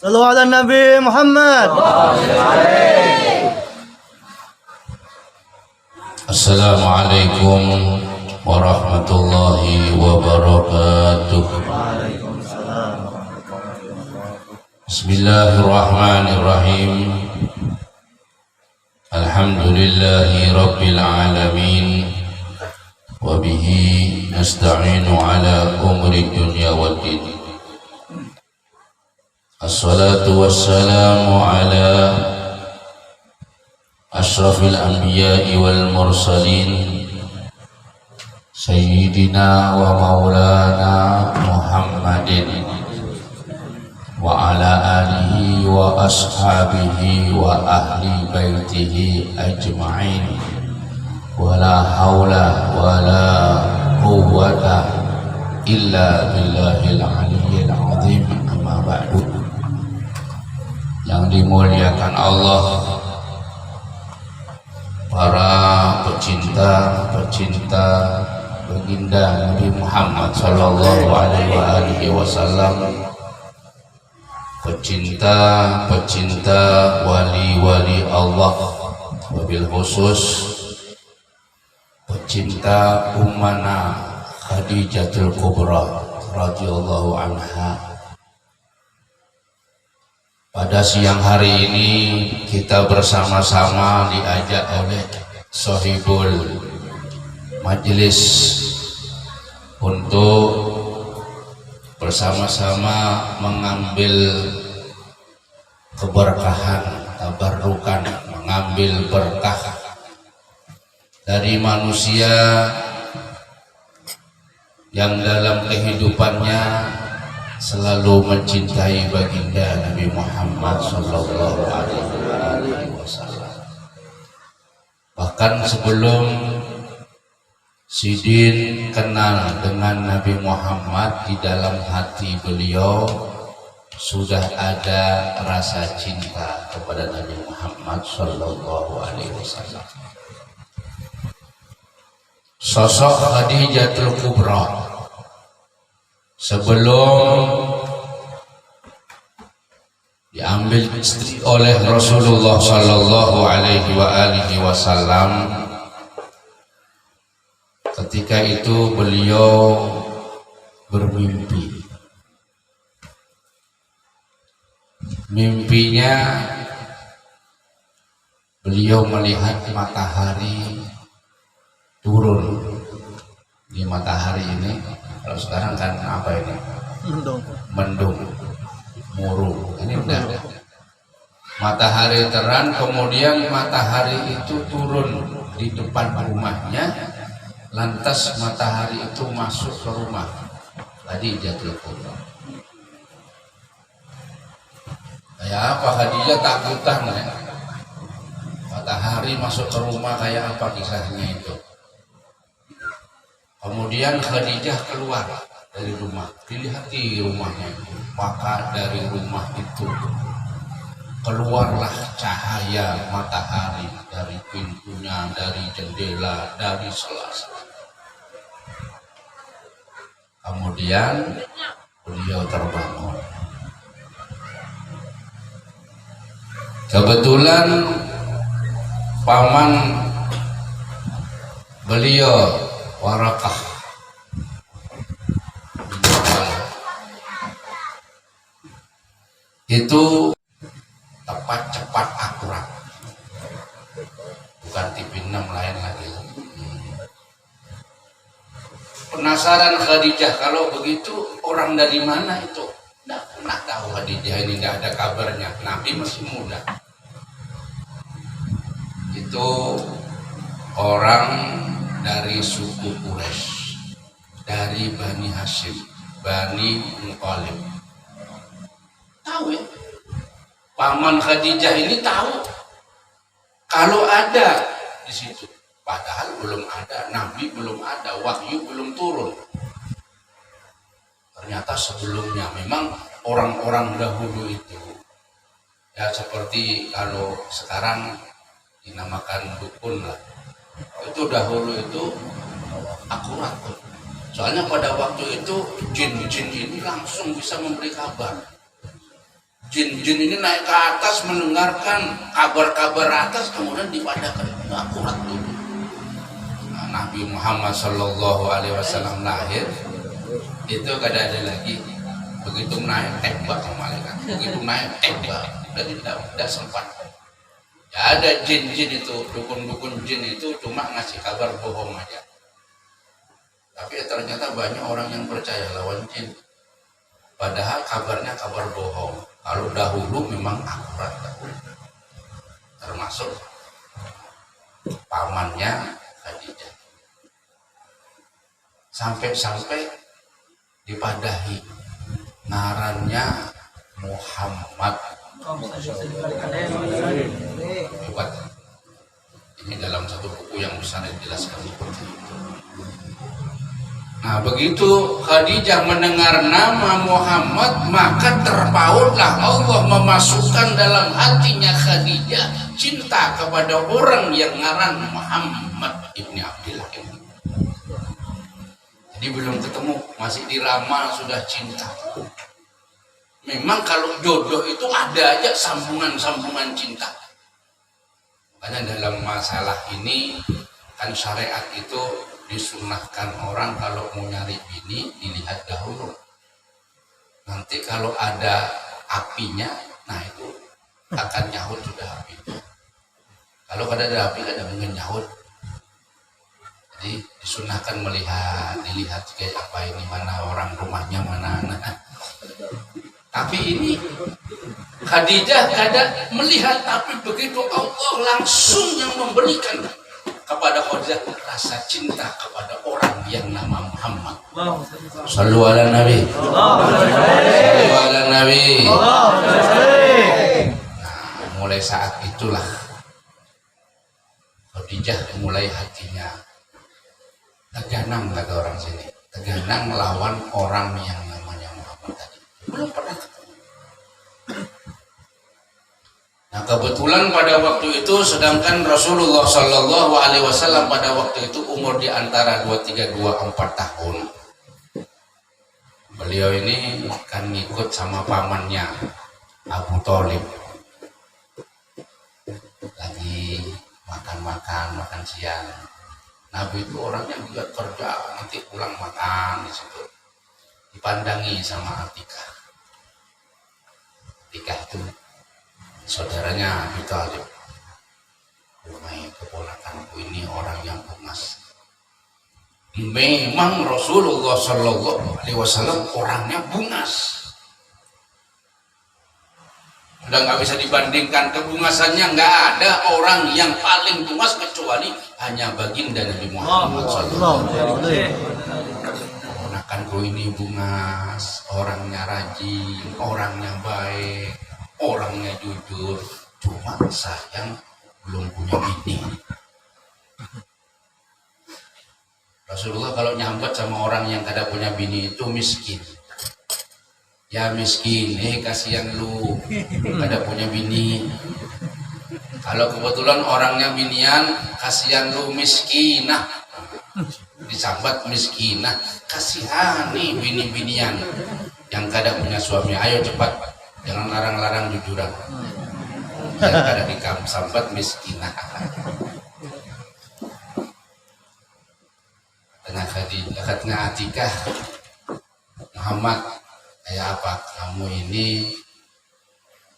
صلوا على النبي محمد. السلام عليكم ورحمة الله وبركاته. بسم الله الرحمن الرحيم. الحمد لله رب العالمين وبه نستعين على أمر الدنيا والدين. الصلاة والسلام على أشرف الأنبياء والمرسلين سيدنا ومولانا محمد وعلى آله وأصحابه وأهل بيته أجمعين ولا حول ولا قوة إلا بالله العلي العظيم. أما بعد. Yang dimuliakan Allah, para pecinta baginda Nabi Muhammad sallallahu alaihi wasallam, pecinta wali-wali Allah, wabil khusus pecinta ummana Khadijatul Kubra radhiyallahu anha. Pada siang hari ini kita bersama-sama diajak oleh Sohibul Majelis untuk bersama-sama mengambil keberkahan, tabarrukan, mengambil berkah dari manusia yang dalam kehidupannya selalu mencintai baginda Nabi Muhammad sallallahu alaihi wasallam. Bahkan sebelum Sidin kenal dengan Nabi Muhammad, di dalam hati beliau sudah ada rasa cinta kepada Nabi Muhammad sallallahu alaihi wasallam. Sosok Khadijatul Kubra sebelum diambil istri oleh Rasulullah sallallahu alaihi wasallam, ketika itu beliau bermimpi. Mimpinya beliau melihat matahari turun. Di matahari ini, kalau sekarang kan apa ini? Mendung, murung. Ini udah matahari terang, kemudian matahari itu turun di depan rumahnya, lantas matahari itu masuk ke rumah Khadijatul Kubra. Kayak apa Khadijah takutan ya? Matahari masuk ke rumah, kayak apa kisahnya itu? Kemudian Khadijah keluar dari rumah, dilihati rumahnya, maka dari rumah itu keluarlah cahaya matahari dari pintunya, dari jendela, dari sela-sela. Kemudian beliau terbangun. Kebetulan paman beliau Warakah itu tepat, cepat, akurat, bukan TV6 lain lagi. Penasaran Khadijah, kalau begitu orang dari mana itu? Tidak pernah tahu Khadijah ini, tidak ada kabarnya. Nabi masih muda. Itu orang dari suku Quraisy, dari Bani Hashim, Bani Muthalib. Tahu ya? Paman Khadijah ini tahu kalau ada di situ. Padahal belum ada, Nabi belum ada, wahyu belum turun. Ternyata sebelumnya memang orang-orang dahulu itu, ya seperti kalau sekarang dinamakan dukun lah. Itu dahulu itu akurat tuh. Soalnya pada waktu itu jin-jin ini langsung bisa memberi kabar. Jin-jin ini naik ke atas mendengarkan kabar-kabar atas, kemudian dipadakan akurat dulu. Nah, Nabi Muhammad Shallallahu Alaihi Wasallam lahir itu kada ada lagi. Begitu naik tembak sama malaikat, begitu naik tembak, dan tidak sempat. Ya ada jin-jin itu, dukun-dukun jin itu cuma ngasih kabar bohong aja. Tapi ternyata banyak orang yang percaya lawan jin. Padahal kabarnya kabar bohong. Kalau dahulu memang akurat. Termasuk pamannya Khadijah. Sampai-sampai dipadahi ngarannya Muhammad. Hebat. Ini dalam satu buku yang besar dijelaskan seperti itu. Nah, begitu Khadijah mendengar nama Muhammad, maka terpautlah Allah memasukkan dalam hatinya Khadijah cinta kepada orang yang ngaran Muhammad ibni Abdillah. Jadi belum ketemu, masih diramal sudah cinta. Memang kalau jodoh itu ada aja sambungan-sambungan cinta. Karena dalam masalah ini kan syariat itu disunahkan orang kalau mau nyari bini dilihat dahulu. Nanti kalau ada apinya, nah itu akan nyahut sudah apinya. Kalau ada api kan mungkin nyahut. Jadi disunahkan dilihat kayak apa ini, mana orang rumahnya mana. Tapi ini Khadijah kada melihat, tapi begitu Allah langsung yang memberikan kepada Khadijah rasa cinta kepada orang yang nama Muhammad. Sallu ala Nabi. Sallu ala Nabi. Nah, mulai saat itulah Khadijah mulai hatinya teganang, kata orang sini. Teganang melawan orang yang namanya Muhammad tadi. Belum pernah ketemu. Nah, kebetulan pada waktu itu sedangkan Rasulullah Shallallahu Alaihi Wasallam pada waktu itu umur di antara 23-24 tahun. Beliau ini kan ngikut sama pamannya Abu Thalib. Lagi makan siang. Nabi itu orangnya juga kerja, nanti pulang makan di situ. Dipandangi sama Atikah. Atikah itu saudaranya Abu Thalib. Rumai keponakanku ini orang yang bungas. Memang Rasulullah Shallallahu Alaihi Wasallam orangnya bungas. Udah nggak bisa dibandingkan kebungasannya, nggak ada orang yang paling bungas kecuali hanya baginda Nabi Muhammad SAW. Ponakanku ini bungas, orangnya rajin, orangnya baik, orangnya jujur, cuma sayang belum punya bini. Rasulullah kalau nyambut sama orang yang kada punya bini itu miskin. Ya miskin, kasihan lu, kada punya bini. Kalau kebetulan orangnya binian, kasihan lu miskinah. Disambat miskinah, kasihan nih bini-binian yang kada punya suami. Ayo cepat, jangan larang-larang jujuran. Yang kada disambat miskinah. Katanya Atikah, Muhammad, kayak apa kamu ini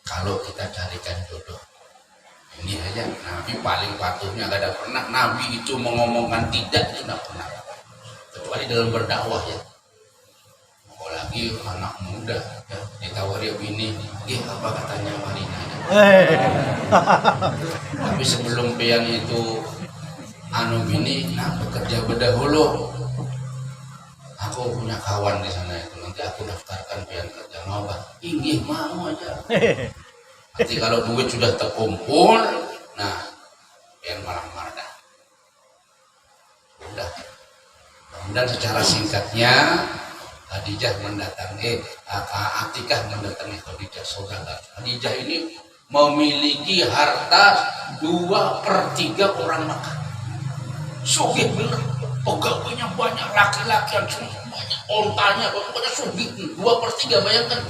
kalau kita carikan jodoh ini aja. Nabi paling patuhnya gak ada pernah Nabi itu mengomongkan tidak, itu gak pernah, kecuali dalam berdakwah ya. Apalagi anak muda ya, ditawari bini, apa katanya Marina ya. Tapi sebelum pian itu bini, nah bekerja berdahulu. Aku punya kawan di sana itu, nanti aku daftarkan pian kerja, mau bah? Inggih mau aja. Nanti kalau duit sudah terkumpul, nah pian marah-marah dah. Udah. Dan secara singkatnya Khadijah mendatangi Atikah mendatangi Khadijah, saudara. Khadijah ini memiliki harta 2/3 orang Makkah. Sugih bener. pegawainya banyak, laki-laki yang semua banyak, ontanya pokoknya sugih 2/3, bayangkan.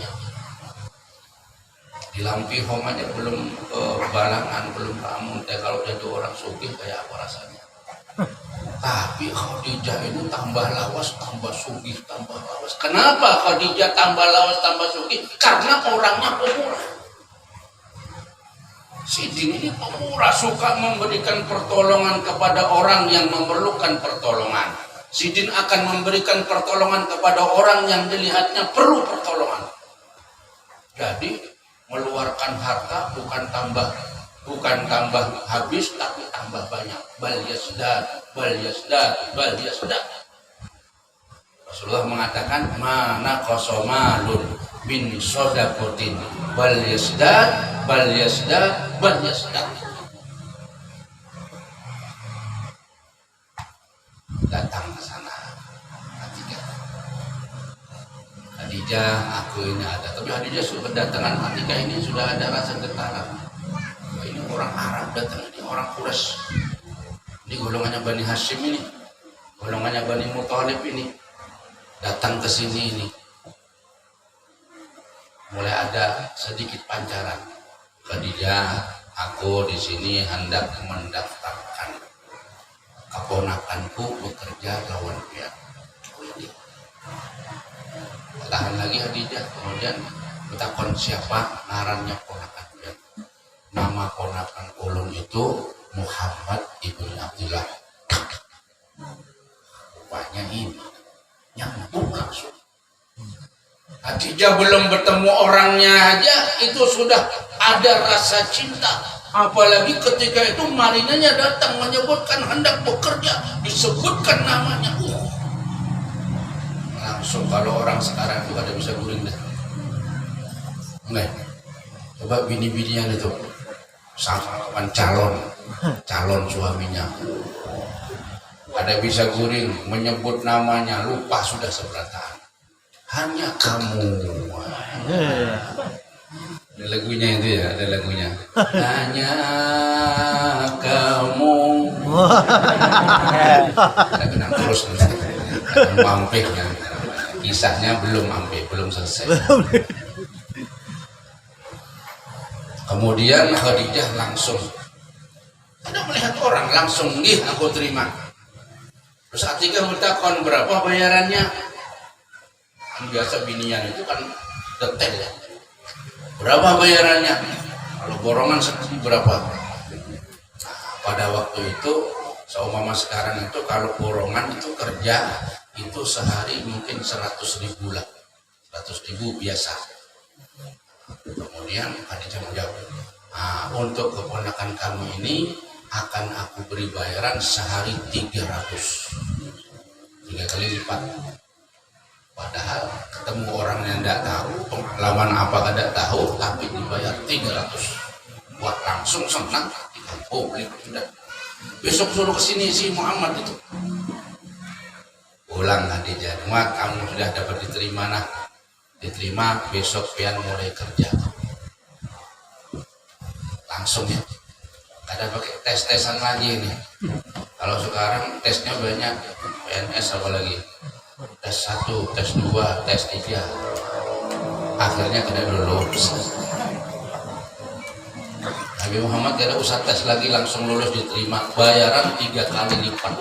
Di Lampihong aja belum Balangan, belum Lamun, kalau jadi orang sugih kayak apa rasanya. Tapi Khadijah itu tambah lawas, tambah sugih, tambah lawas. Kenapa Khadijah tambah lawas, tambah sugih? Karena orangnya pemurah. Sidin ini pemurah, suka memberikan pertolongan kepada orang yang memerlukan pertolongan. Sidin akan memberikan pertolongan kepada orang yang dilihatnya perlu pertolongan. Jadi meluarkan harta bukan tambah habis, tapi tambah banyak. Bal yasdad, bal yasdad, bal yasdad. Rasulullah mengatakan mana qasamalun bin sodakotin bal yasdad, bal yasdad, bal yasdad. Datang ke sana Khadijah, aku ini ada. Tapi Khadijah sudah kedatangan Atikah ini sudah ada rasa getaran. Ini orang Arab datang, ini orang Quraisy. Ini golongannya Bani Hashim ini, golongannya Bani Muthalib ini datang ke sini ini. Mulai ada sedikit pancaran. Khadijah, aku di sini hendak mendaftarkan keponakanku bekerja lawan pihak. Tahan lagi Khadijah, kemudian bertakon siapa ngarannya ponakan pihak. Nama ponakan ulun itu Muhammad ibn Abdullah. Rupanya ini nyambung langsung. Khadijah belum bertemu orangnya aja itu sudah ada rasa cinta. Apalagi ketika itu marinanya datang menyebutkan hendak bekerja, disebutkan namanya. Langsung kalau orang sekarang itu kada bisa guring dah. Enggak. Coba bini-binian itu sama calon suaminya. Ada bisa guring menyebut namanya, lupa sudah seberatan. Hanya kamu. Ada lagunya itu ya, ada lagunya. Hanya kamu. Ada kenang terus mampir ya. Kisahnya belum mampir, belum selesai. Kemudian Khadijah langsung ada melihat orang langsung nih aku terima. Terus Atikah bertakon berapa bayarannya? Kan biasa binian itu kan detail ya. Berapa bayarannya? Kalau borongan seperti berapa? Nah, pada waktu itu seumpama sekarang itu kalau borongan itu kerja itu sehari mungkin 100.000 lah, 100.000 biasa. Kemudian Khadijah menjawab, untuk keponakan kamu ini akan aku beri bayaran sehari 300, 3 kali lipat. Padahal ketemu orang yang tidak tahu, pengalaman apa tidak tahu, tapi dibayar 300. Buat langsung senang, publik sudah. Besok suruh kesini si Muhammad itu. Pulang Khadijah, kamu sudah dapat diterima nah. Diterima, besok pian mulai kerja. Langsung ya. Ada pakai tes-tesan lagi nih. Kalau sekarang tesnya banyak, PNS apalagi. Tes 1, tes 2, tes 3. Akhirnya kena lulus. Nabi Muhammad tidak usah tes lagi, langsung lulus diterima. Bayaran 3 kali lipat.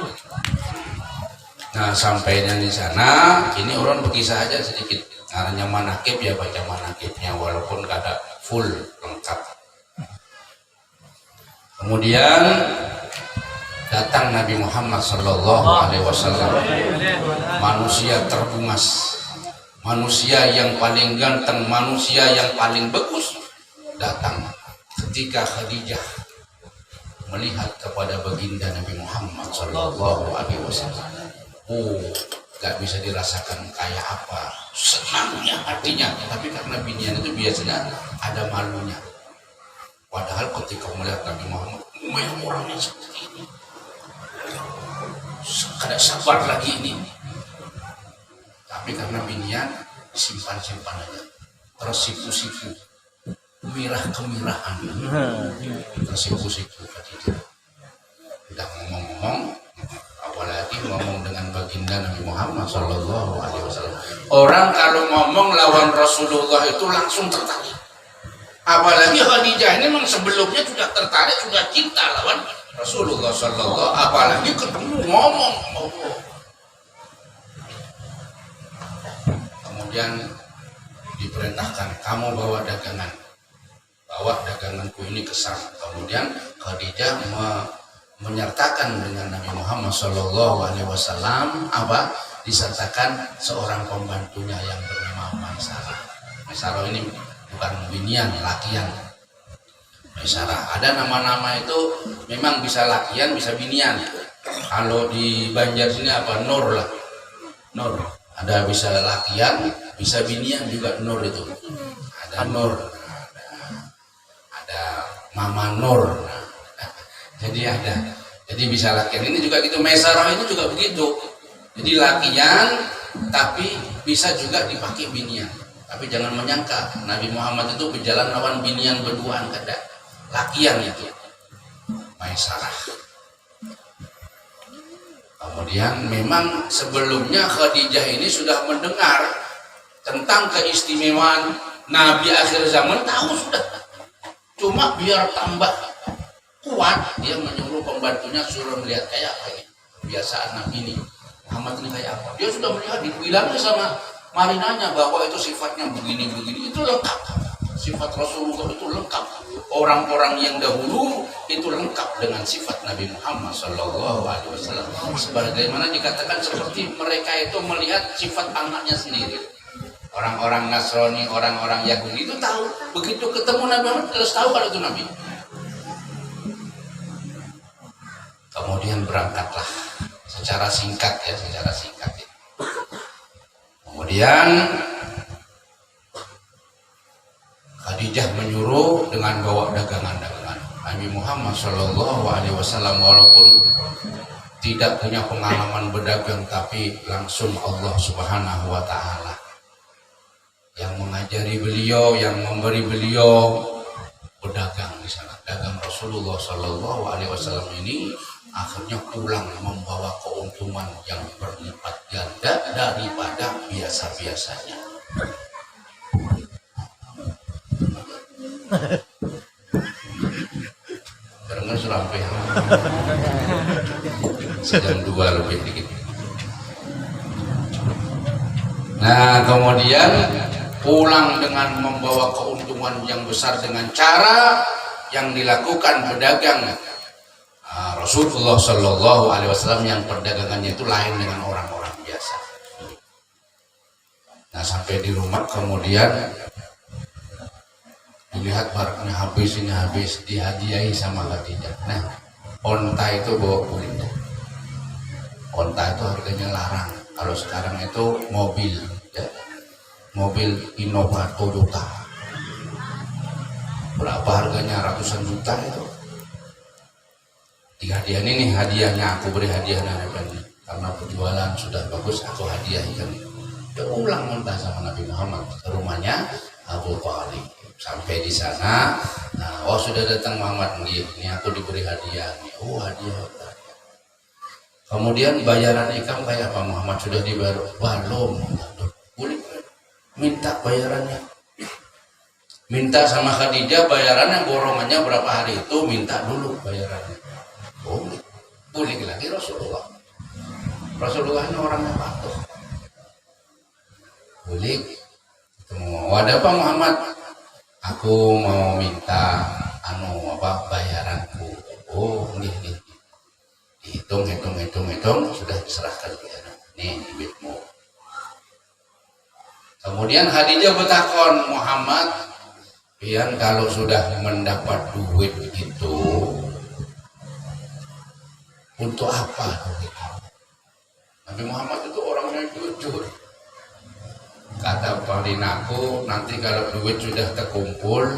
Nah, sampainya di sana, ini orang berkisah aja sedikit. Karena manakib ya baca manakibnya walaupun kada full lengkap. Kemudian datang Nabi Muhammad Sallallahu Alaihi Wasallam, manusia terbungas, manusia yang paling ganteng, manusia yang paling bagus, datang ketika Khadijah melihat kepada baginda Nabi Muhammad Sallallahu Alaihi Wasallam. Gak bisa dirasakan kayak apa senangnya hatinya, tapi karena binian itu biasanya ada malunya. Padahal ketika melihat Nabi Muhammad, orangnya seperti ini, kada sabar lagi ini. Tapi karena binian simpan-simpan aja, tersipu-sipu, mirah-kemirahan, tersipu-sipu. Udah ngomong-ngomong, apalagi ngomong baginda Nabi Muhammad Shallallahu Alaihi Wasallam. Orang kalau ngomong lawan Rasulullah itu langsung tertarik. Apalagi Khadijah ini memang sebelumnya sudah tertarik, sudah cinta lawan Rasulullah Shallallahu. Apalagi ketemu ngomong. Kemudian diperintahkan, kamu bawa daganganku ini ke sana. Kemudian Khadijah menyertakan dengan Nabi Muhammad Shallallahu Alaihi Wasallam disertakan seorang pembantunya yang bernama Maisarah. Maisarah ini bukan binian, lakian. Maisarah ada nama-nama itu memang bisa lakian, bisa binian. Kalau di Banjar sini apa, Nur lah, Nur. Ada bisa lakian, bisa binian juga Nur itu. Ada Nur, ada Mama Nur. Jadi bisa lakian ini juga gitu. Maisarah itu juga begitu. Jadi lakian tapi bisa juga dipakai binian. Tapi jangan menyangka Nabi Muhammad itu berjalan lawan binian berduaan, kada. Lakian itu Maisarah. Kemudian memang sebelumnya Khadijah ini sudah mendengar tentang keistimewaan Nabi akhir zaman, tahu sudah. Cuma biar tambah kuat, dia menyuruh pembantunya suruh melihat kayak apa ini kebiasaan Nabi ini, Muhammad ini kayak apa. Dia sudah melihat, dibilangnya sama marinanya bahwa itu sifatnya begini-begini, itu lengkap. Sifat Rasulullah itu lengkap. Orang-orang yang dahulu itu lengkap dengan sifat Nabi Muhammad Shallallahu Alaihi Wasallam. Sebagaimana dikatakan seperti mereka itu melihat sifat anaknya sendiri. Orang-orang Nasrani, orang-orang Yahudi itu tahu. Begitu ketemu Nabi Muhammad terus tahu kalau itu Nabi. Kemudian berangkatlah secara singkat ya, secara singkat ya. Kemudian Khadijah menyuruh dengan bawa dagangan-dagangan. Nabi Muhammad Shallallahu Alaihi Wasallam walaupun tidak punya pengalaman berdagang, tapi langsung Allah Subhanahu Wa Taala yang mengajari beliau, yang memberi beliau berdagang di sana. Dagang Rasulullah Shallallahu Alaihi Wasallam ini akhirnya pulang membawa keuntungan yang berlipat ganda daripada biasa-biasanya. Dengar sampai sedang 2 lebih dikit. Nah, kemudian pulang dengan membawa keuntungan yang besar dengan cara yang dilakukan pedagang Rasulullah Shallallahu Alaihi Wasallam, yang perdagangannya itu lain dengan orang-orang biasa. Nah, sampai di rumah kemudian dilihat barangnya habis, ini habis, dihadiahi sama Khadijah. Nah, onta itu bawa kulitnya. Onta itu harganya larang. Kalau sekarang itu mobil, ya, mobil Innova Toyota. Berapa harganya? Ratusan juta itu. Hadiah ini hadiahnya, aku beri hadiah karena penjualan sudah bagus, aku hadiahkan. Dia ulang mentah sama Nabi Muhammad ke rumahnya Abu Thalib. Sampai di sana, nah, oh sudah datang Muhammad nih, ini aku diberi hadiah nih. Oh, hadiah. Kemudian bayaran ikam kayak apa? Muhammad sudah dibayar? Belum. Boleh minta bayarannya. Minta sama Khadijah bayarannya, borongannya berapa hari itu, minta dulu bayarannya. Boleh lagi Rasulullah. Rasulullah ini orangnya patuh. Boleh. Ada apa Muhammad? Aku mau minta bayaranku. Oh, nih. Hitung, sudah diserahkan bayaran. Nih duitmu. Kemudian Khadijah bertakon, Muhammad, pian kalau sudah mendapat duit itu untuk apa? Nabi Muhammad itu orangnya jujur. Kata palinaku, nanti kalau duit sudah terkumpul,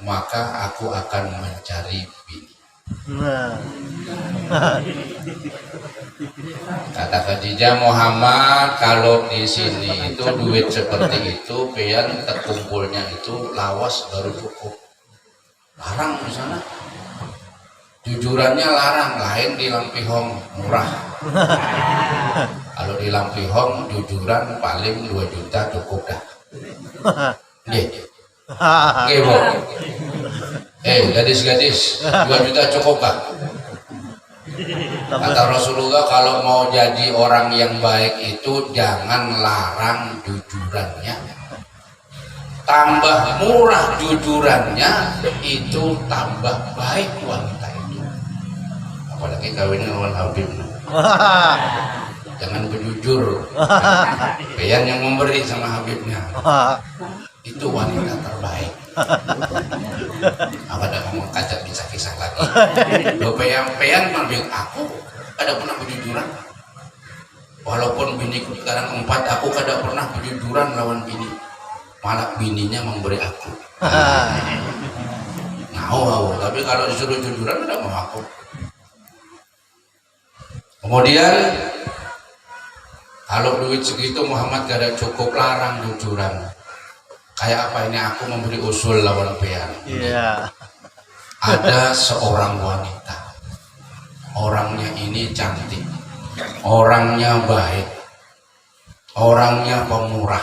maka aku akan mencari bini. Kata Khadijah, Muhammad, kalau di sini itu duit seperti itu, pian terkumpulnya itu lawas baru cukup. Larang di sana. Jujurannya larang, lain di Lampihong murah. Kalau di Lampihong jujuran paling 2 juta cukup dah. Nggih. Nggih, Bu. Gadis-gadis, 2 juta cukup kah? Kata Rasulullah, kalau mau jadi orang yang baik itu jangan larang jujurannya. Tambah murah jujurannya itu tambah baik wanita itu. Apalagi kawinnya lawan Habib. Jangan berjujur. Peyan yang memberi sama Habibnya. Itu wanita terbaik. Apa ada ngomong kaca kisah-kisah lagi. Lo peyan ngambil aku kada pernah berjujuran. Walaupun biniku sekarang 4, aku kada pernah berjujuran lawan bini. Malah bininya memberi aku. Mau, tapi kalau disuruh jujuran kada mau aku. Kemudian kalau duit segitu Muhammad gak ada cukup, larang jujuran. Kayak apa ini, aku memberi usul lawan peyan. Iya. Ada seorang wanita, orangnya ini cantik, orangnya baik, orangnya pemurah,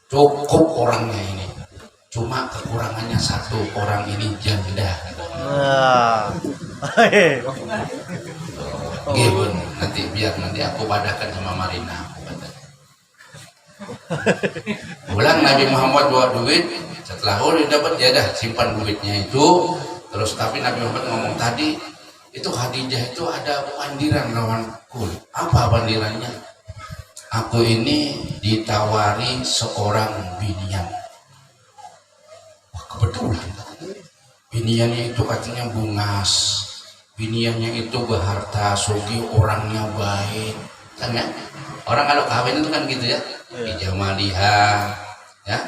cukup orangnya ini. Cuma kekurangannya satu, orang ini janda. Gimana? Nanti aku padahkan sama Marina. Pulang Nabi Muhammad bawa duit, setelah dapat dia dah simpan duitnya itu. Terus tapi Nabi Muhammad ngomong tadi itu Khadijah itu ada bandiran lawanku. Apa bandirannya? Aku ini ditawari seorang binian. Wah, kebetulan biniannya itu katanya bungas, biniannya itu berharta, sugi, orangnya baik, kan ya? Orang kalau kawin itu kan gitu ya, ijamaliha, ya,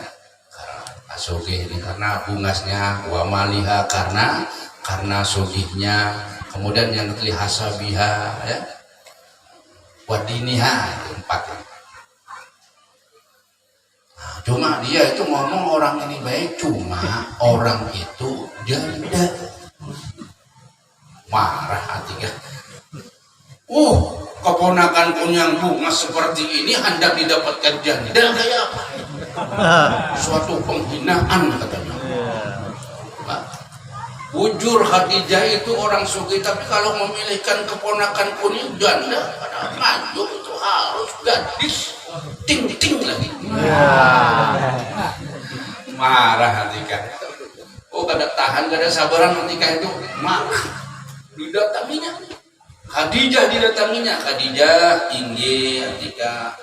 sugi ini karena bungasnya, wa maliha karena sugihnya, kemudian yang ketiga hasabiha, ya, wadiniha, 4. Nah, cuma dia itu ngomong orang ini baik, cuma orang itu janda. Marah hatinya. Keponakanku yang bungas seperti ini hendak didapatkan janda, kayak apa? Suatu penghinaan katanya. Nah, bujur Khadijah itu orang sugih, tapi kalau memilihkan keponakanku ini janda, pada maju itu harus gadis ting-ting lagi. Marah hatinya. Kada tahan, kada sabaran hatinya itu marah. Didatanginya Khadijah, Khadijah inggih ketika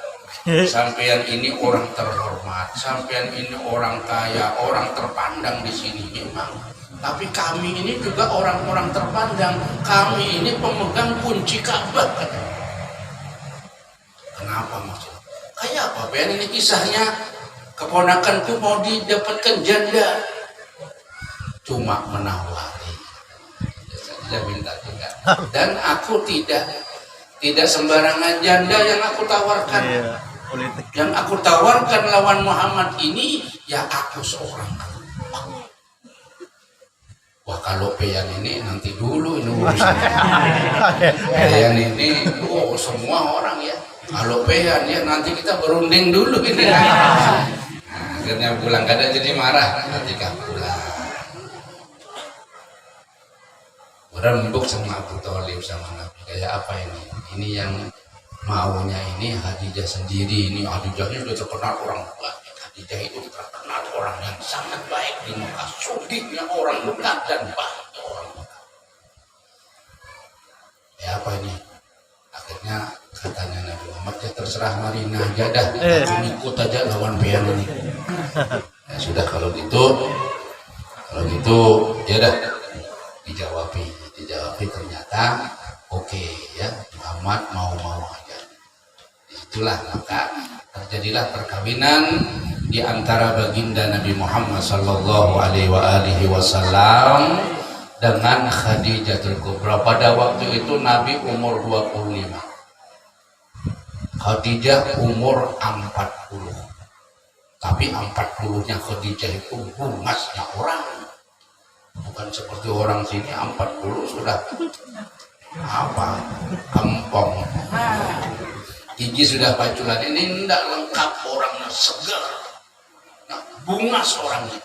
sampean ini orang terhormat, sampean ini orang kaya, orang terpandang di sini memang. Tapi kami ini juga orang-orang terpandang. Kami ini pemegang kunci Ka'bah. Kenapa maksudnya? Kayak apa? Ben ini kisahnya keponakanku mau didapatkan janda, cuma menawari. Saya minta juga. Dan aku tidak sembarangan janda yang aku tawarkan. Yang aku tawarkan lawan Muhammad ini ya aku seorang. Wah, kalau peyan ini nanti dulu ini urusan. Peyan ini semua orang ya. Kalau peyan ya nanti kita berunding dulu ini. Nah, akhirnya pulang kada jadi marah nanti kan pulang. Rembuk sama Abu Thalib sama Nabi, kayak apa ini? Ini yang maunya ini Khadijah sendiri. Ini Khadijahnya sudah terkenal orang baik. Khadijah itu terkenal orang yang sangat baik di Mekah, sugihnya orang Mekah dan baik orang Mekah. Ya apa ini? Akhirnya katanya Nabi Muhammad, ya terserah Marina aja dah, aku ikut aja lawan peyan ini. Ya sudah kalau gitu ya dah dijawab ternyata oke, ya Muhammad mau aja. Itulah maka terjadilah perkawinan di antara baginda Nabi Muhammad sallallahu alaihi wasallam dengan Khadijatul Kubra. Pada waktu itu Nabi umur 25, Khadijah umur 40. Tapi 40-nya Khadijah itu bungasnya orang. Bukan seperti orang sini 40 sudah apa? Kempong. gigi sudah paculan, ini tidak lengkap orangnya, segar. Nah, bungas orangnya.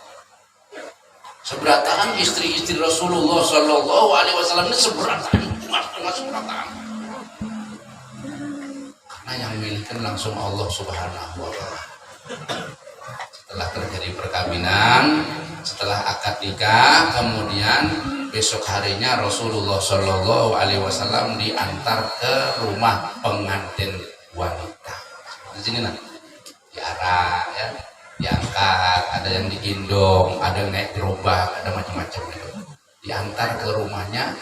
Seberataan istri-istri Rasulullah Shallallahu Alaihi Wasallam ini seberataan, bungas seberataan. Karena yang milikan langsung Allah Subhanahu Wa Taala. Setelah terjadi perkawinan, setelah akad nikah, kemudian besok harinya Rasulullah Shallallahu Alaihi Wasallam diantar ke rumah pengantin wanita. Di sini nanti diarah, ya, diangkat, ada yang digendong, ada yang naik gerobak, ada macam-macam itu. Diantar ke rumahnya,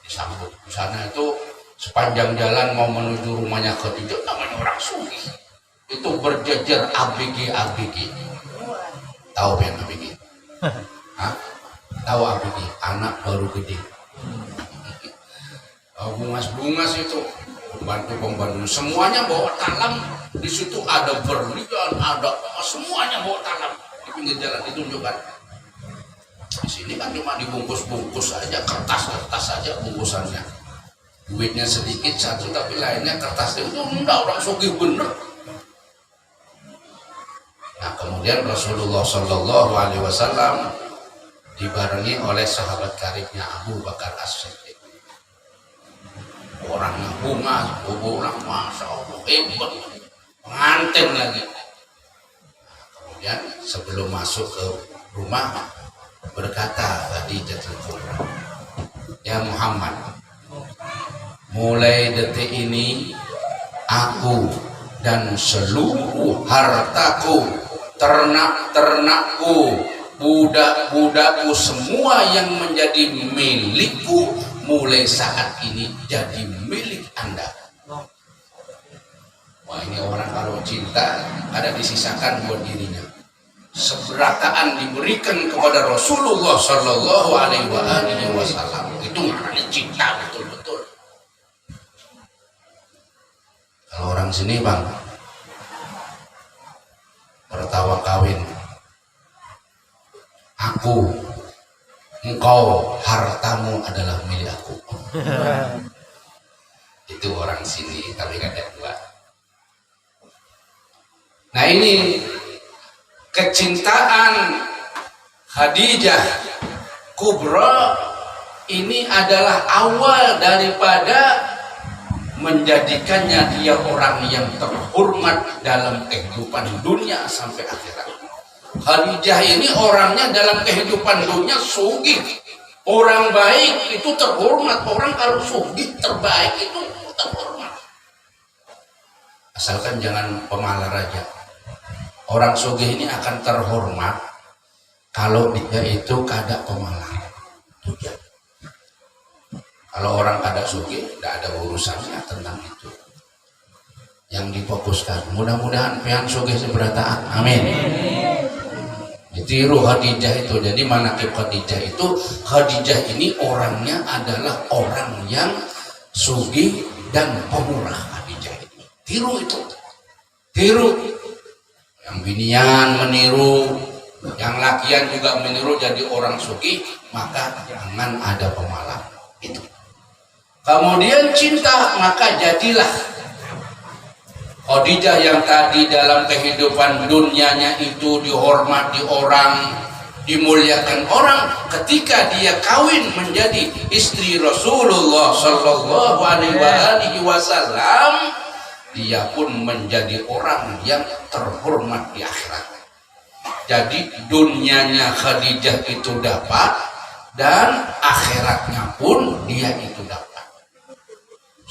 disambut. Di sana itu sepanjang jalan mau menuju rumahnya Khadijah, namanya orang sugih. Itu berjejer ABG. Tahu yang ABG? Hah? Tahu ABG? Anak baru gede. Bungas itu pembantu semuanya bawa talam. Di situ ada berlian, ada semuanya bawa talam. Di pinggir jalan ditunjukkan. Di sini kan cuma dibungkus-bungkus aja, kertas saja bungkusannya. Duitnya sedikit satu, tapi lainnya kertas itu enggak, orang sugih bener. Nah, kemudian Rasulullah Shallallahu Alaihi Wasallam dibarengi oleh sahabat karibnya Abu Bakar As-Siddiq. Orangnya bungas, orang masya Allah hebat, pengantin lagi. Kemudian sebelum masuk ke rumah berkata Khadijatul Kubra, ya Muhammad, mulai detik ini aku dan seluruh hartaku, ternak-ternakku, budak-budakku, semua yang menjadi milikku mulai saat ini jadi milik Anda. Wah, ini orang kalau cinta ada disisakan buat dirinya. Seberataan diberikan kepada Rasulullah Shallallahu Alaihi Wasallam, itu namanya cinta betul-betul. Kalau orang sini bang, pertawa kawin, aku, engkau, hartamu adalah milik aku. Itu orang sini, tapi kadang dua. Nah, ini kecintaan Khadijah Kubra ini adalah awal daripada menjadikannya dia orang yang terhormat dalam kehidupan dunia sampai akhirat. Khadijah ini orangnya dalam kehidupan dunia sugih, orang baik itu terhormat. Orang kalau sugih terbaik itu terhormat, asalkan jangan pemalar aja. Orang sugih ini akan terhormat kalau dia itu kada pemalar. Kalau orang kada sugih, tidak ada urusannya tentang itu. Yang difokuskan, mudah-mudahan pian sugih seberataan, amin. Ditiru Khadijah itu. Jadi manaqib Khadijah itu, Khadijah ini orangnya adalah orang yang sugih dan pemurah. Khadijah ini tiru itu, tiru. Yang binian meniru, yang lakian juga meniru jadi orang sugih, maka jangan ada pemalas itu. Kemudian cinta, maka jadilah Khadijah yang tadi dalam kehidupan dunianya itu dihormati orang, dimuliakan orang. Ketika dia kawin menjadi istri Rasulullah Shallallahu Alaihi Wasallam, dia pun menjadi orang yang terhormat di akhirat. Jadi dunianya Khadijah itu dapat, dan akhiratnya pun dia itu dapat.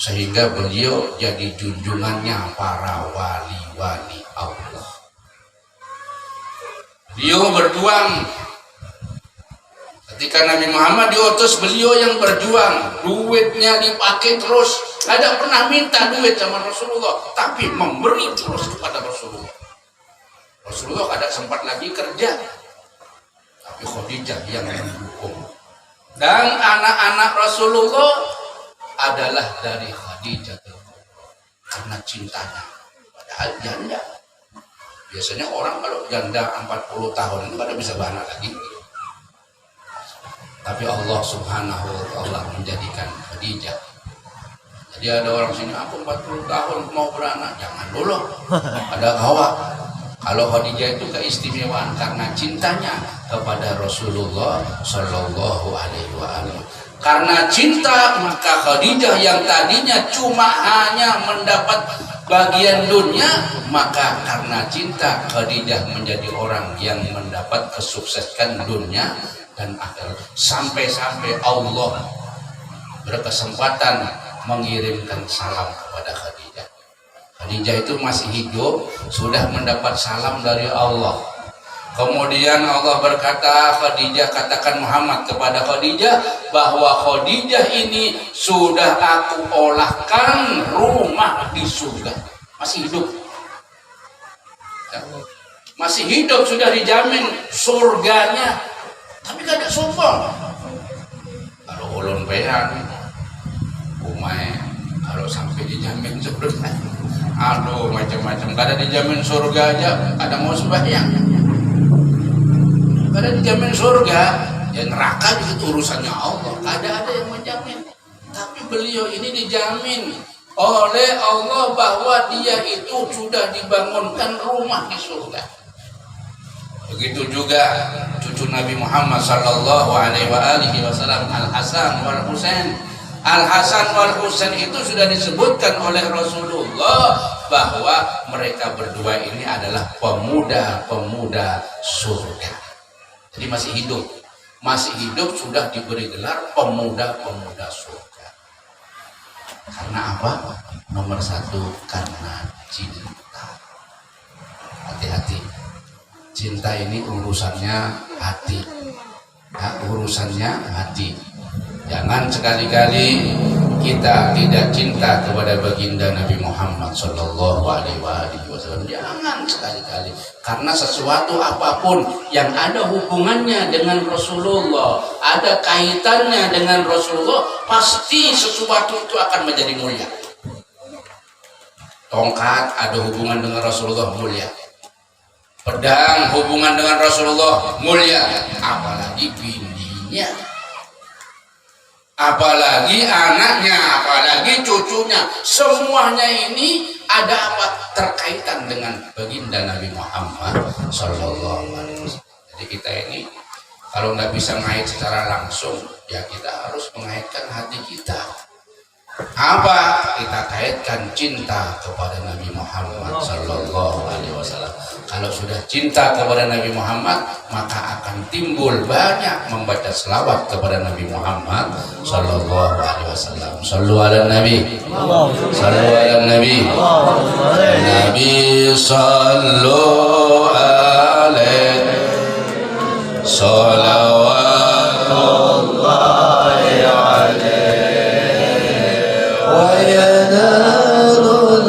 Sehingga beliau jadi junjungannya para wali-wali Allah. Beliau berjuang. Ketika Nabi Muhammad diutus, beliau yang berjuang. Duitnya dipakai terus. Tidak pernah minta duit sama Rasulullah, tapi memberi terus kepada Rasulullah. Rasulullah tidak sempat lagi kerja, tapi Khadijah yang mendukung. Dan anak-anak Rasulullah adalah dari Khadijah karena cintanya. Padahal janda. Biasanya orang kalau janda 40 tahun itu pada bisa beranak lagi. Tapi Allah Subhanahu wa Ta'ala menjadikan Khadijah Dia ada orang sini, aku 40 tahun mau beranak, jangan dulu. Ada gawat. Kalau Khadijah itu keistimewaan karena cintanya kepada Rasulullah Shallallahu Alaihi Wasallam. Karena cinta maka Khadijah yang tadinya cuma hanya mendapat bagian dunia, maka karena cinta Khadijah menjadi orang yang mendapat kesuksesan dunia dan akhirat. Sampai-sampai Allah berkesempatan mengirimkan salam kepada Khadijah. Khadijah itu masih hidup, sudah mendapat salam dari Allah. Kemudian Allah berkata, Khadijah, katakan Muhammad kepada Khadijah bahwa Khadijah ini sudah aku olahkan rumah di surga. Masih hidup, masih hidup, sudah dijamin surganya. Tapi gak ada sombong. Kalau ulun peang, umay, kalau sampai dijamin surga, aduh macam-macam. Kada dijamin surga aja, ada mau sembahyang. Kada dijamin surga, ya neraka itu urusannya Allah. Kada ada yang menjamin. Tapi beliau ini dijamin oleh Allah bahwa dia itu sudah dibangunkan rumah di surga. Begitu juga cucu Nabi Muhammad sallallahu alaihi wasallam Al Hasan wal Husain. Al Hasan wal Husain itu sudah disebutkan oleh Rasulullah bahwa mereka berdua ini adalah pemuda-pemuda surga. Jadi masih hidup sudah diberi gelar pemuda-pemuda surga. Karena apa? Nomor satu, karena cinta. Hati-hati, cinta ini urusannya hati. Nah, urusannya hati. Jangan sekali-kali kita tidak cinta kepada baginda Nabi Muhammad Sallallahu Alaihi Wasallam. Jangan sekali-kali, karena sesuatu apapun yang ada hubungannya dengan Rasulullah, ada kaitannya dengan Rasulullah, pasti sesuatu itu akan menjadi mulia. Tongkat ada hubungan dengan Rasulullah, mulia. Pedang hubungan dengan Rasulullah, mulia. Apalagi bindinya, apalagi anaknya, apalagi cucunya, semuanya ini ada apa? Terkaitan dengan baginda Nabi Muhammad Sallallahu Alaihi Wasallam. Jadi kita ini kalau nggak bisa ngait secara langsung, ya kita harus mengaitkan hati kita. Apa? Kita kaitkan cinta kepada Nabi Muhammad Sallallahu Alaihi Wasallam. Kalau sudah cinta kepada Nabi Muhammad, maka akan timbul banyak membaca selawat kepada Nabi Muhammad Sallallahu Alaihi Wasallam. Sallu ala Nabi, sallu ala Nabi, Nabi sallu alaihi salawatullahi alaihi wa yanalul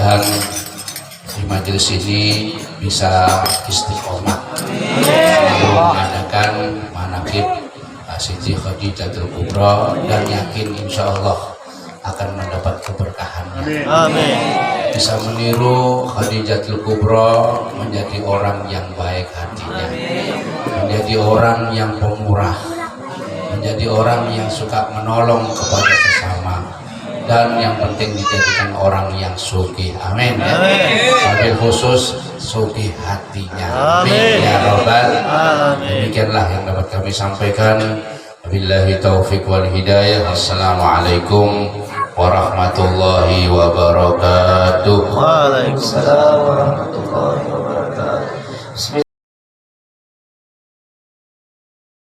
mudah-mudahan di majelis ini bisa istiqomah mengadakan manaqib Siti Khadijatul Kubra, dan yakin insya Allah akan mendapat keberkahannya. Amin. Bisa meniru Khadijatul Kubra, menjadi orang yang baik hatinya, menjadi orang yang pemurah, menjadi orang yang suka menolong kepada sesama, dan yang penting dijadikan orang yang sugih. Amin ya. Wabil khusus sugih hatinya. Amin ya robbal alamin. Demikianlah yang dapat kami sampaikan. Wabillahi taufiq wal hidayah. Assalamualaikum warahmatullahi wabarakatuh. Waalaikumsalam warahmatullahi wabarakatuh.